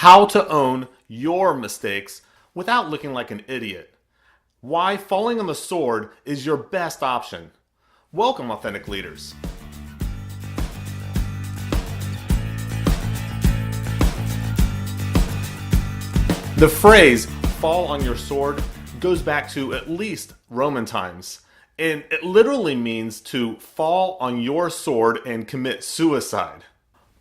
how to own your mistakes without looking like an idiot. Why falling on the sword is your best option. Welcome, Authentic Leaders. The phrase, fall on your sword, goes back to at least Roman times. And it literally means to fall on your sword and commit suicide.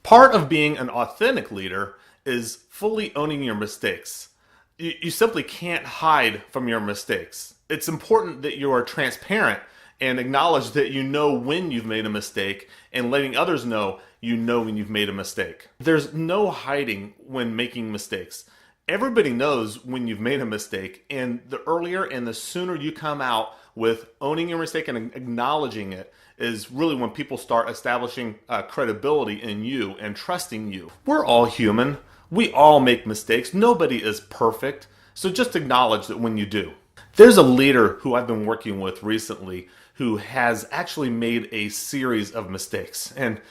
Part of being an authentic leader is fully owning your mistakes. You simply can't hide from your mistakes. It's important that you are transparent and acknowledge that you know when you've made a mistake and letting others know you know when you've made a mistake. There's no hiding when making mistakes. Everybody knows when you've made a mistake, and the earlier and the sooner you come out with owning your mistake and acknowledging it is really when people start establishing credibility in you and trusting you. We're all human. We all make mistakes. Nobody is perfect. So just acknowledge that when you do. There's a leader who I've been working with recently who has actually made a series of mistakes. And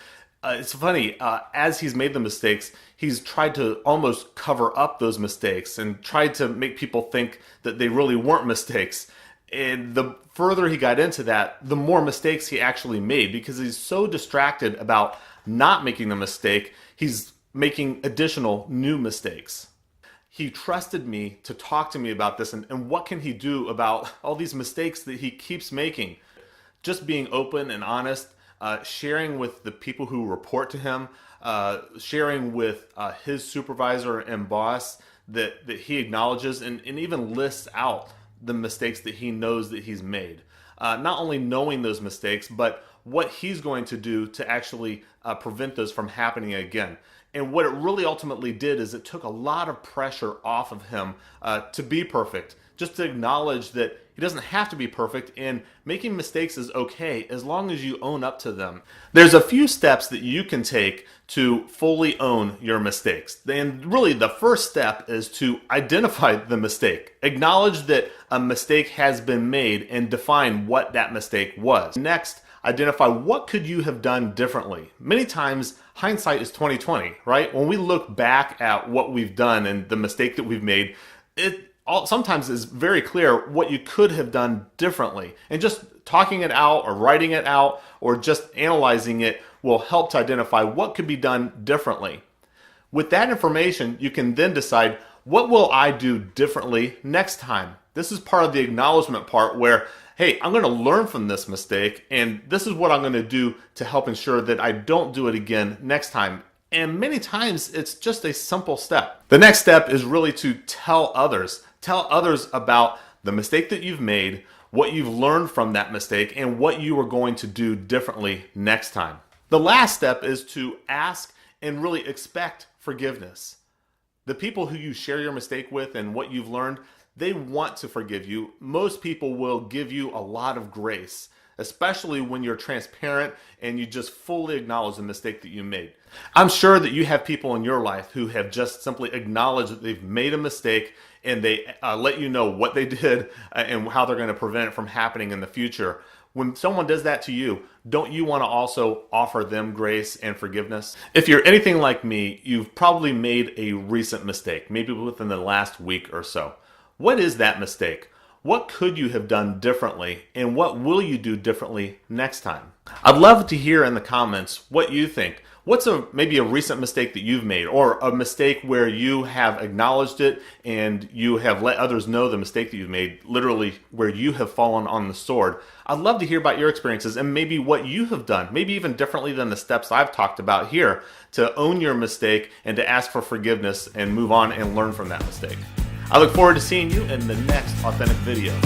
it's funny, as he's made the mistakes, he's tried to almost cover up those mistakes and tried to make people think that they really weren't mistakes. And the further he got into that, the more mistakes he actually made because he's so distracted about not making the mistake, he's making additional new mistakes. He trusted me to talk to me about this and what can he do about all these mistakes that he keeps making. Just being open and honest, sharing with the people who report to him, sharing with his supervisor and boss that he acknowledges and even lists out the mistakes that he knows that he's made. Not only knowing those mistakes, but what he's going to do to actually prevent those from happening again. And what it really ultimately did is it took a lot of pressure off of him to be perfect, just to acknowledge that he doesn't have to be perfect and making mistakes is okay as long as you own up to them. There's a few steps that you can take to fully own your mistakes. And really the first step is to identify the mistake. Acknowledge that a mistake has been made and define what that mistake was. Next, identify what could you have done differently. Many times hindsight is 20/20, right? When we look back at what we've done and the mistake that we've made, sometimes is very clear what you could have done differently. And just talking it out or writing it out or just analyzing it will help to identify what could be done differently. With that information, you can then decide, what will I do differently next time? This is part of the acknowledgement part where, hey, I'm going to learn from this mistake and this is what I'm going to do to help ensure that I don't do it again next time. And many times it's just a simple step. The next step is really to tell others. Tell others about the mistake that you've made, what you've learned from that mistake, and what you are going to do differently next time. The last step is to ask and really expect forgiveness. The people who you share your mistake with and what you've learned, they want to forgive you. Most people will give you a lot of grace, especially when you're transparent and you just fully acknowledge the mistake that you made. I'm sure that you have people in your life who have just simply acknowledged that they've made a mistake and they let you know what they did and how they're going to prevent it from happening in the future. When someone does that to you, don't you want to also offer them grace and forgiveness? If you're anything like me, you've probably made a recent mistake, maybe within the last week or so. What is that mistake? What could you have done differently, and what will you do differently next time? I'd love to hear in the comments what you think. What's maybe a recent mistake that you've made, or a mistake where you have acknowledged it and you have let others know the mistake that you've made, literally where you have fallen on the sword. I'd love to hear about your experiences and maybe what you have done, maybe even differently than the steps I've talked about here, to own your mistake and to ask for forgiveness and move on and learn from that mistake. I look forward to seeing you in the next authentic video.